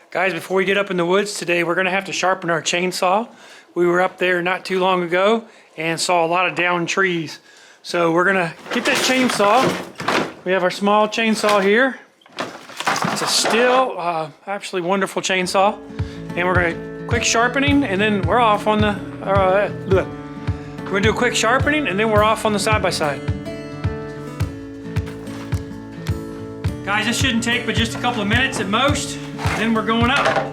Guys, before we get up in the woods today, we're gonna have to sharpen our chainsaw. We were up there not too long ago and saw a lot of downed trees. So we're gonna get that chainsaw. We have our small chainsaw here. It's a still, actually wonderful chainsaw. And we're gonna quick sharpening and then we're off on the, we're gonna do a quick sharpening and then we're off on the side-by-side. Guys, this shouldn't take but just a couple of minutes at most, then we're going up. I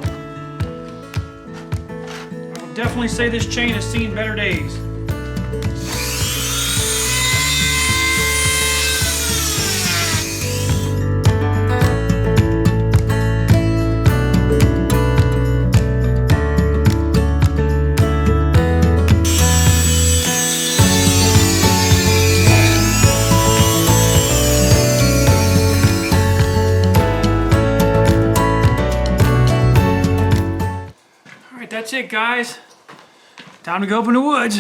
will definitely say this chain has seen better days. That's it, guys. Time to go up in the woods.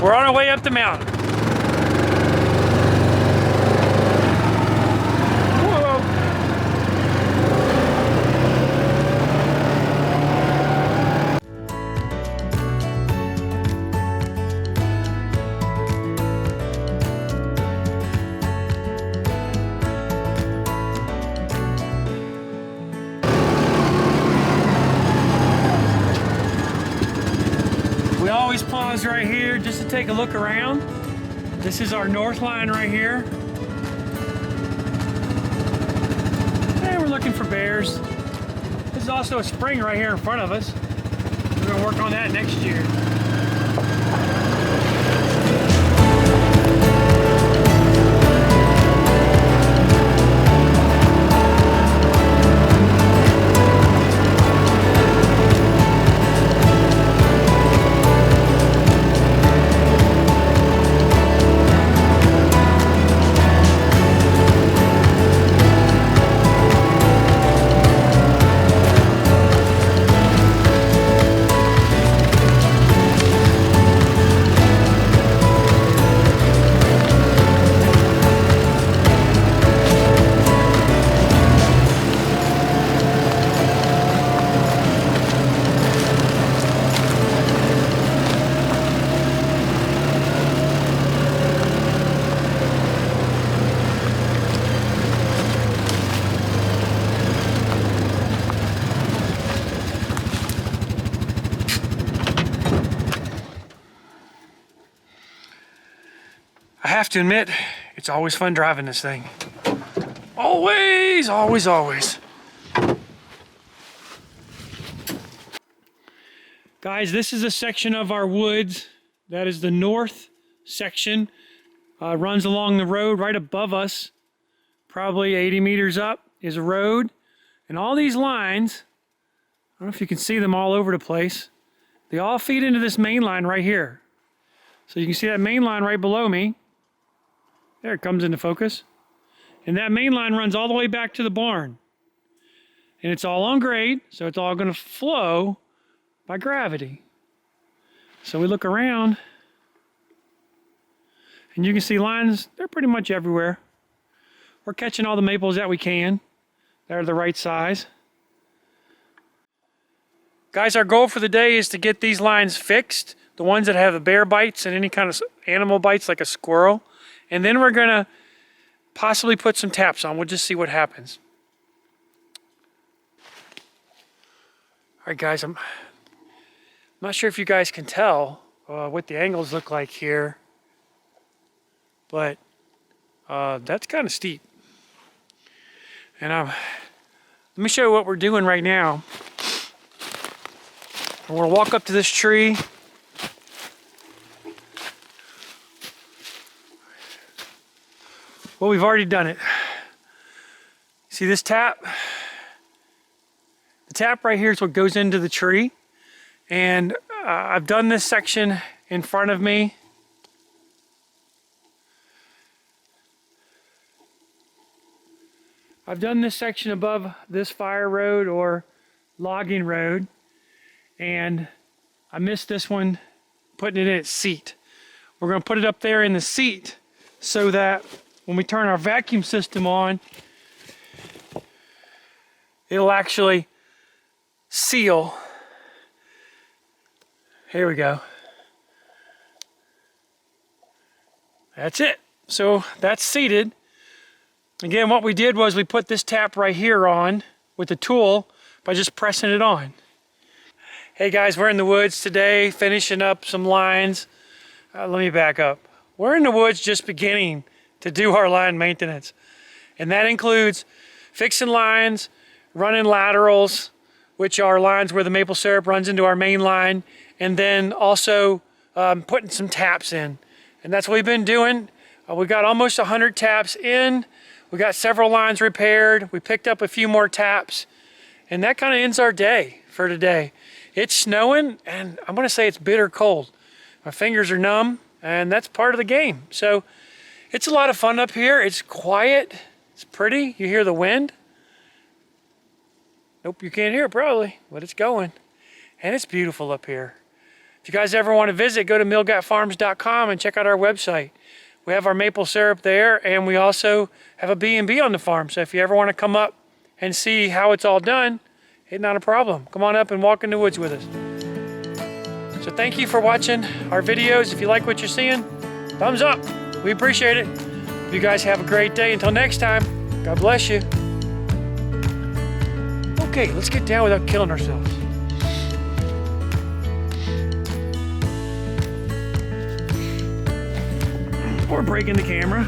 We're on our way up the mountain. We always pause right here just to take a look around. This is our north line right here. And we're looking for bears. This is also a spring right here in front of us. We're gonna work on that next year. I have to admit, it's always fun driving this thing. Always, always, always. Guys, this is a section of our woods. That is the north section. Runs along the road right above us. Probably 80 meters up is a road. And all these lines, I don't know if you can see them all over the place. They all feed into this main line right here. So you can see that main line right below me. There it comes into focus. And that main line runs all the way back to the barn. And it's all on grade, so it's all going to flow by gravity. So we look around, and you can see lines, they're pretty much everywhere. We're catching all the maples that we can. They're the right size. Guys, our goal for the day is to get these lines fixed. The ones that have the bear bites and any kind of animal bites like a squirrel. And then we're going to possibly put some taps on. We'll just see what happens. All right, guys, I'm not sure if you guys can tell what the angles look like here. But that's kind of steep. And let me show you what we're doing right now. We're going to walk up to this tree. Well, we've already done it. See this tap? The tap right here is what goes into the tree. And I've done this section in front of me. I've done this section above this fire road or logging road. And I missed this one, putting it in its seat. We're going to put it up there in the seat so that when we turn our vacuum system on, it'll actually seal. Here we go. That's it. So that's seated. Again, what we did was we put this tap right here on with the tool by just pressing it on. Hey guys, we're in the woods today finishing up some lines. Let me back up. We're in the woods just beginning to do our line maintenance. And that includes fixing lines, running laterals, which are lines where the maple syrup runs into our main line, and then also putting some taps in. And that's what we've been doing. We got almost 100 taps in. We got several lines repaired. We picked up a few more taps. And that kind of ends our day for today. It's snowing, and I'm gonna say it's bitter cold. My fingers are numb, and that's part of the game. So it's a lot of fun up here. It's quiet, it's pretty. You hear the wind. Nope, you can't hear it probably, but it's going. And it's beautiful up here. If you guys ever want to visit, go to milgatfarms.com and check out our website. We have our maple syrup there, and we also have a B&B on the farm. So if you ever want to come up and see how it's all done, it's not a problem. Come on up and walk in the woods with us. So thank you for watching our videos. If you like what you're seeing, thumbs up. We appreciate it. You guys have a great day. Until next time, God bless you. Okay, let's get down without killing ourselves. Or breaking the camera.